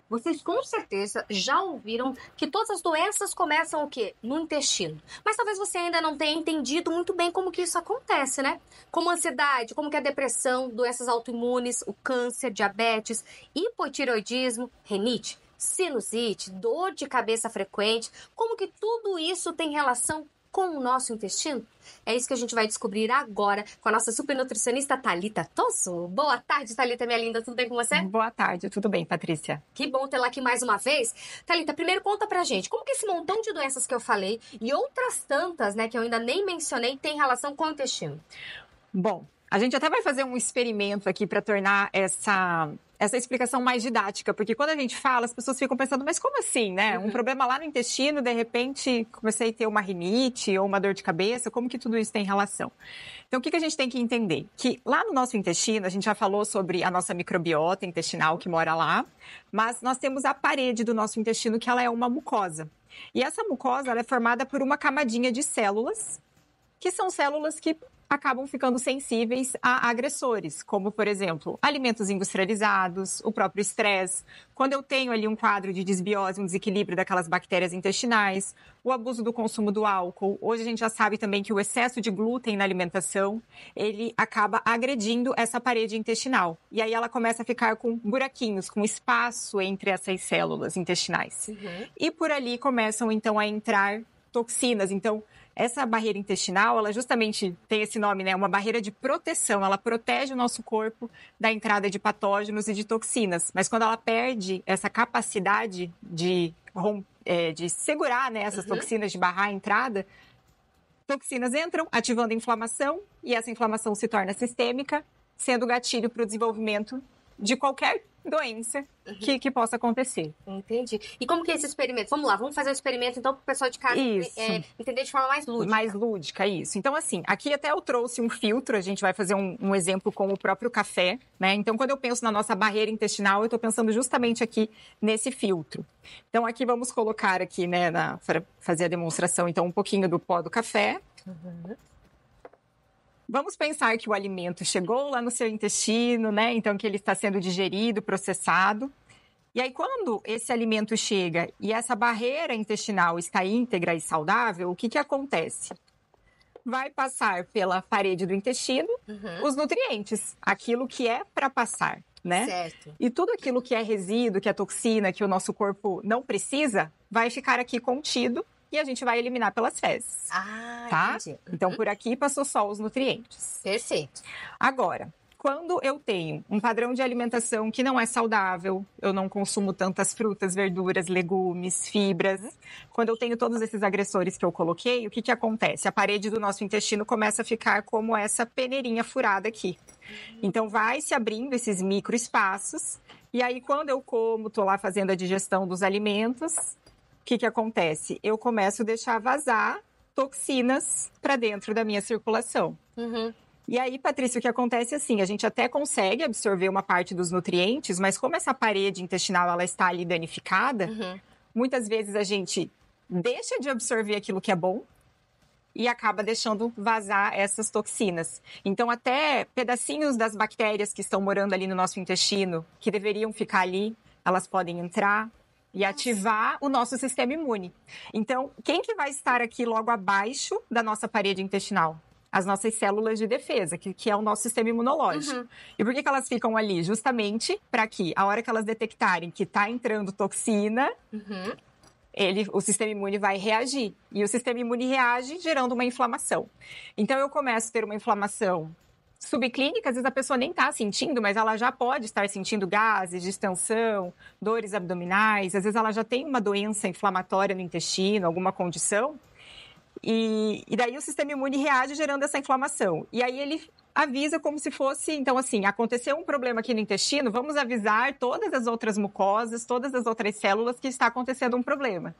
Vocês com certeza já ouviram que todas as doenças começam o quê? No intestino. Mas talvez você ainda não tenha entendido muito bem como que isso acontece, né? Como a ansiedade, como que a depressão, doenças autoimunes, o câncer, diabetes, hipotireoidismo, rinite, sinusite, dor de cabeça frequente, como que tudo isso tem relação com o nosso intestino? É isso que a gente vai descobrir agora com a nossa super nutricionista Thalita Tosso. Boa tarde, Thalita, minha linda, tudo bem com você? Boa tarde, tudo bem, Patrícia? Que bom tê-la aqui mais uma vez. Thalita, primeiro conta pra gente, como que esse montão de doenças que eu falei e outras tantas, né, que eu ainda nem mencionei, tem relação com o intestino? Bom, a gente até vai fazer um experimento aqui para tornar essa explicação mais didática, porque quando a gente fala, as pessoas ficam pensando, mas como assim, né? Um problema lá no intestino, de repente, comecei a ter uma rinite ou uma dor de cabeça, como que tudo isso tem relação? Então, o que a gente tem que entender? Que lá no nosso intestino, a gente já falou sobre a nossa microbiota intestinal que mora lá, mas nós temos a parede do nosso intestino, que ela é uma mucosa. E essa mucosa, ela é formada por uma camadinha de células, que são células que acabam ficando sensíveis a agressores, como, por exemplo, alimentos industrializados, o próprio estresse. Quando eu tenho ali um quadro de desbiose, um desequilíbrio daquelas bactérias intestinais, o abuso do consumo do álcool. Hoje a gente já sabe também que o excesso de glúten na alimentação, ele acaba agredindo essa parede intestinal. E aí ela começa a ficar com buraquinhos, com espaço entre essas células intestinais. E por ali começam, então, a entrar toxinas. Então, essa barreira intestinal, ela justamente tem esse nome, né? Uma barreira de proteção. Ela protege o nosso corpo da entrada de patógenos e de toxinas. Mas quando ela perde essa capacidade de segurar, né, essas toxinas, de barrar a entrada, toxinas entram, ativando a inflamação, e essa inflamação se torna sistêmica, sendo gatilho para o desenvolvimento de qualquer doença que possa acontecer. Entendi. E como que é esse experimento? Vamos lá, vamos fazer o experimento então para o pessoal de casa entender de forma mais lúdica. Mais lúdica, isso. Então, assim, aqui até eu trouxe um filtro, a gente vai fazer um exemplo com o próprio café, né? Então, quando eu penso na nossa barreira intestinal, eu estou pensando justamente aqui nesse filtro. Então, aqui vamos colocar aqui, né, para fazer a demonstração, então, um pouquinho do pó do café. Vamos pensar que o alimento chegou lá no seu intestino, né? Então, que ele está sendo digerido, processado. E aí, quando esse alimento chega e essa barreira intestinal está íntegra e saudável, o que acontece? Vai passar pela parede do intestino os nutrientes, aquilo que é para passar, né? Certo. E tudo aquilo que é resíduo, que é toxina, que o nosso corpo não precisa, vai ficar aqui contido e a gente vai eliminar pelas fezes. Tá? Entendi. Então, por aqui passou só os nutrientes. Perfeito. Agora, quando eu tenho um padrão de alimentação que não é saudável, eu não consumo tantas frutas, verduras, legumes, fibras. Quando eu tenho todos esses agressores que eu coloquei, o que acontece? A parede do nosso intestino começa a ficar como essa peneirinha furada aqui. Então, vai se abrindo esses microespaços. E aí, quando eu como, estou lá fazendo a digestão dos alimentos, o que acontece? Eu começo a deixar vazar toxinas para dentro da minha circulação. E aí, Patrícia, o que acontece é assim, a gente até consegue absorver uma parte dos nutrientes, mas como essa parede intestinal ela está ali danificada, muitas vezes a gente deixa de absorver aquilo que é bom e acaba deixando vazar essas toxinas. Então, até pedacinhos das bactérias que estão morando ali no nosso intestino, que deveriam ficar ali, elas podem entrar e ativar o nosso sistema imune. Então, quem que vai estar aqui logo abaixo da nossa parede intestinal? As nossas células de defesa, que é o nosso sistema imunológico. E por que elas ficam ali? Justamente para que, a hora que elas detectarem que está entrando toxina, o sistema imune vai reagir. E o sistema imune reage gerando uma inflamação. Então, eu começo a ter uma inflamação subclínica, às vezes a pessoa nem está sentindo, mas ela já pode estar sentindo gases, distensão, dores abdominais. Às vezes ela já tem uma doença inflamatória no intestino, alguma condição. E daí o sistema imune reage gerando essa inflamação. E aí ele avisa como se fosse, então assim, aconteceu um problema aqui no intestino, vamos avisar todas as outras mucosas, todas as outras células que está acontecendo um problema.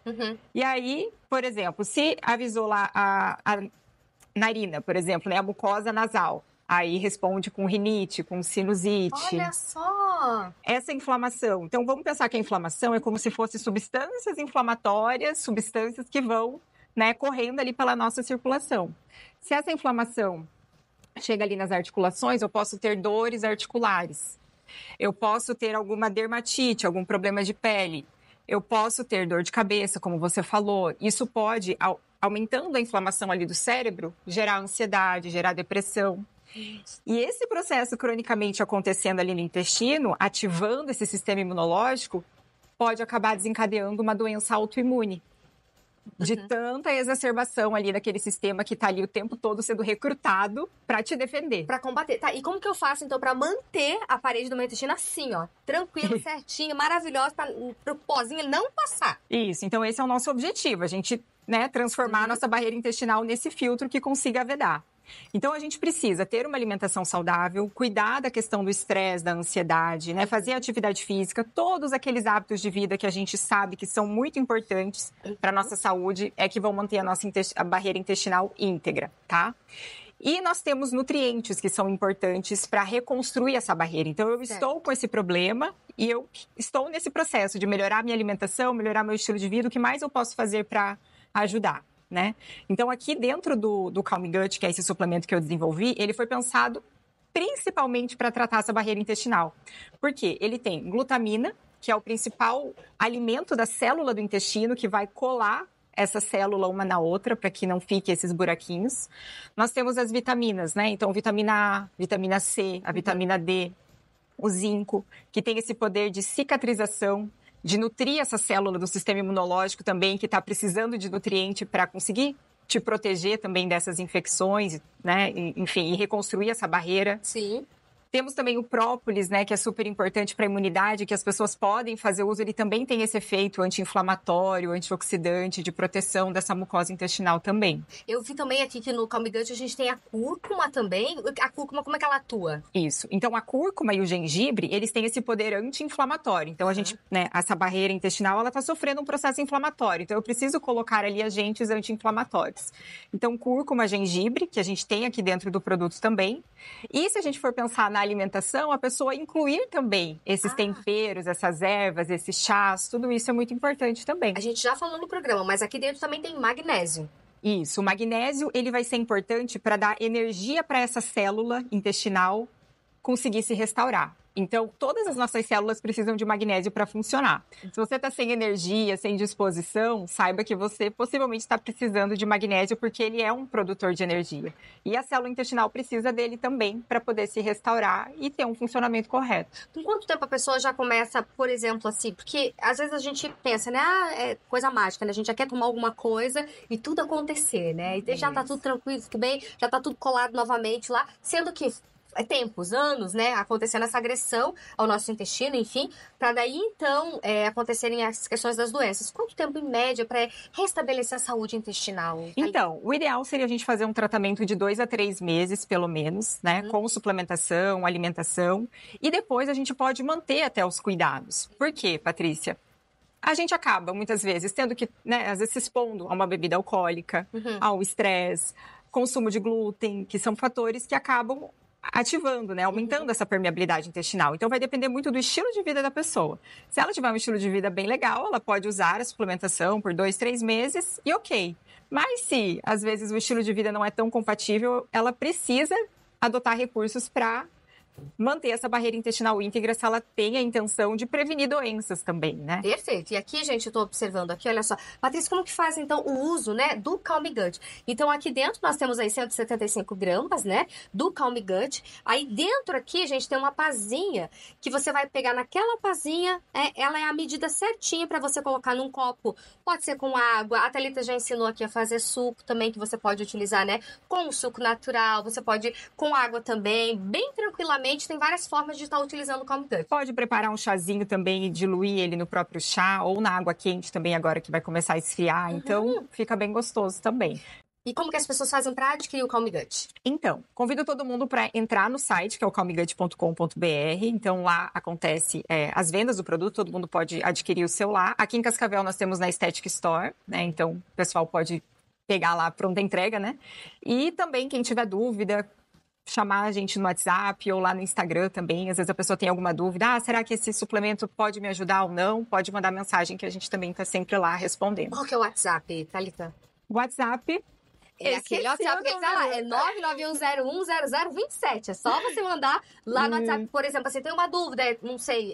E aí, por exemplo, se avisou lá a narina, por exemplo, né, a mucosa nasal, aí responde com rinite, com sinusite. Olha só! Essa inflamação. Então vamos pensar que a inflamação é como se fossem substâncias inflamatórias, substâncias que vão, né, correndo ali pela nossa circulação. Se essa inflamação chega ali nas articulações, eu posso ter dores articulares. Eu posso ter alguma dermatite, algum problema de pele. Eu posso ter dor de cabeça, como você falou. Isso pode, aumentando a inflamação ali do cérebro, gerar ansiedade, gerar depressão. E esse processo cronicamente acontecendo ali no intestino, ativando esse sistema imunológico, pode acabar desencadeando uma doença autoimune. De tanta exacerbação ali daquele sistema que tá ali o tempo todo sendo recrutado para te defender. Pra combater. Tá, e como que eu faço, então, pra manter a parede do meu intestino assim, ó? Tranquilo, certinho, maravilhoso, pro pozinho ele não passar. Isso, então esse é o nosso objetivo, a gente, né, transformar a nossa barreira intestinal nesse filtro que consiga vedar. Então, a gente precisa ter uma alimentação saudável, cuidar da questão do estresse, da ansiedade, né? Fazer atividade física, todos aqueles hábitos de vida que a gente sabe que são muito importantes para a nossa saúde, é que vão manter a nossa a barreira intestinal íntegra, tá? E nós temos nutrientes que são importantes para reconstruir essa barreira. Então, eu estou com esse problema e eu estou nesse processo de melhorar minha alimentação, melhorar meu estilo de vida. O que mais eu posso fazer para ajudar? Né? Então, aqui dentro do Calm Gut, que é esse suplemento que eu desenvolvi, ele foi pensado principalmente para tratar essa barreira intestinal. Por quê? Ele tem glutamina, que é o principal alimento da célula do intestino, que vai colar essa célula uma na outra, para que não fique esses buraquinhos. Nós temos as vitaminas, né? Então, vitamina A, vitamina C, a vitamina D, o zinco, que tem esse poder de cicatrização, de nutrir essa célula do sistema imunológico também, que está precisando de nutriente para conseguir te proteger também dessas infecções, né? Enfim, e reconstruir essa barreira. Sim. Temos também o própolis, né, que é super importante para a imunidade, que as pessoas podem fazer uso. Ele também tem esse efeito anti-inflamatório, antioxidante, de proteção dessa mucosa intestinal também. Eu vi também aqui que no Calm Gut a gente tem a cúrcuma também. A cúrcuma, como é que ela atua? Isso. Então, a cúrcuma e o gengibre, eles têm esse poder anti-inflamatório. Então, a gente, né, essa barreira intestinal, ela está sofrendo um processo inflamatório. Então, eu preciso colocar ali agentes anti-inflamatórios. Então, cúrcuma, gengibre, que a gente tem aqui dentro do produto também. E se a gente for pensar na alimentação, a pessoa incluir também esses temperos, essas ervas, esses chás, tudo isso é muito importante também. A gente já falou no programa, mas aqui dentro também tem magnésio. Isso, o magnésio, ele vai ser importante para dar energia para essa célula intestinal conseguir se restaurar. Então, todas as nossas células precisam de magnésio para funcionar. Se você está sem energia, sem disposição, saiba que você possivelmente está precisando de magnésio porque ele é um produtor de energia. E a célula intestinal precisa dele também para poder se restaurar e ter um funcionamento correto. Em quanto tempo a pessoa já começa, por exemplo, assim? Porque às vezes a gente pensa, né? É coisa mágica, né? A gente já quer tomar alguma coisa e tudo acontecer, né? E já tá tudo tranquilo, tudo bem, já tá tudo colado novamente lá. Sendo que tempos, anos, né, acontecendo essa agressão ao nosso intestino, enfim, para daí, então, acontecerem as questões das doenças. Quanto tempo, em média, para restabelecer a saúde intestinal? Então, o ideal seria a gente fazer um tratamento de 2 a 3 meses, pelo menos, né, com suplementação, alimentação, e depois a gente pode manter até os cuidados. Por quê, Patrícia? A gente acaba, muitas vezes, tendo que, né, às vezes se expondo a uma bebida alcoólica, ao estresse, consumo de glúten, que são fatores que acabam ativando, né, aumentando essa permeabilidade intestinal. Então, vai depender muito do estilo de vida da pessoa. Se ela tiver um estilo de vida bem legal, ela pode usar a suplementação por 2, 3 meses e ok. Mas se, às vezes, o estilo de vida não é tão compatível, ela precisa adotar recursos para manter essa barreira intestinal íntegra se ela tem a intenção de prevenir doenças também, né? Perfeito. E aqui, gente, eu tô observando aqui, olha só. Patrícia, como que faz, então, o uso, né, do Calm Gut? Então, aqui dentro nós temos aí 175 gramas, né, do Calm Gut. Aí dentro aqui, gente, tem uma pazinha que você vai pegar naquela pazinha, ela é a medida certinha para você colocar num copo. Pode ser com água. A Thalita já ensinou aqui a fazer suco também, que você pode utilizar, né, com suco natural. Você pode com água também, bem tranquilamente. Tem várias formas de estar utilizando o Calm Gut. Pode preparar um chazinho também e diluir ele no próprio chá ou na água quente também agora que vai começar a esfriar. Então, fica bem gostoso também. E como que as pessoas fazem para adquirir o Calm Gut? Então, convido todo mundo para entrar no site, que é o calmgut.com.br. Então, lá acontece as vendas do produto, todo mundo pode adquirir o seu lá. Aqui em Cascavel nós temos na Aesthetic Store, né? Então, o pessoal pode pegar lá pronta entrega, né? E também, quem tiver dúvida, chamar a gente no WhatsApp ou lá no Instagram também. Às vezes a pessoa tem alguma dúvida. Será que esse suplemento pode me ajudar ou não? Pode mandar mensagem que a gente também está sempre lá respondendo. Qual que é o WhatsApp, Thalita? O WhatsApp É aquele WhatsApp que ele tá lá, é 991010027. É só você mandar lá no WhatsApp. Por exemplo, você tem uma dúvida, não sei,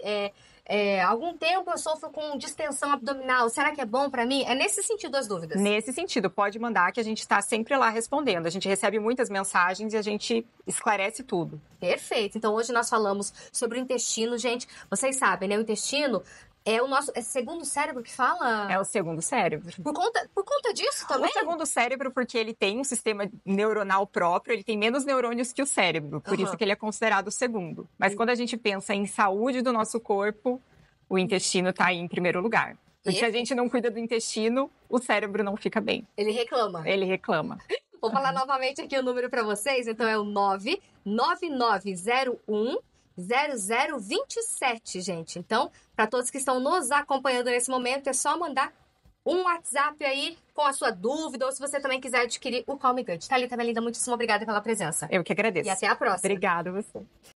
algum tempo eu sofro com distensão abdominal, será que é bom pra mim? É nesse sentido as dúvidas. Nesse sentido, pode mandar que a gente tá sempre lá respondendo. A gente recebe muitas mensagens e a gente esclarece tudo. Perfeito. Então hoje nós falamos sobre o intestino, gente. Vocês sabem, né? O intestino é o nosso segundo cérebro que fala? É o segundo cérebro. Por conta disso também? O segundo cérebro, porque ele tem um sistema neuronal próprio, ele tem menos neurônios que o cérebro, por isso que ele é considerado o segundo. Mas quando a gente pensa em saúde do nosso corpo, o intestino está aí em primeiro lugar. Porque se a gente não cuida do intestino, o cérebro não fica bem. Ele reclama. Ele reclama. Vou falar novamente aqui o número para vocês, então é o 999010027, gente. Então, para todos que estão nos acompanhando nesse momento, é só mandar um WhatsApp aí com a sua dúvida, ou se você também quiser adquirir o Calm Gut. Thalita, minha linda, muitíssimo obrigada pela presença. Eu que agradeço. E até a próxima. Obrigada a você.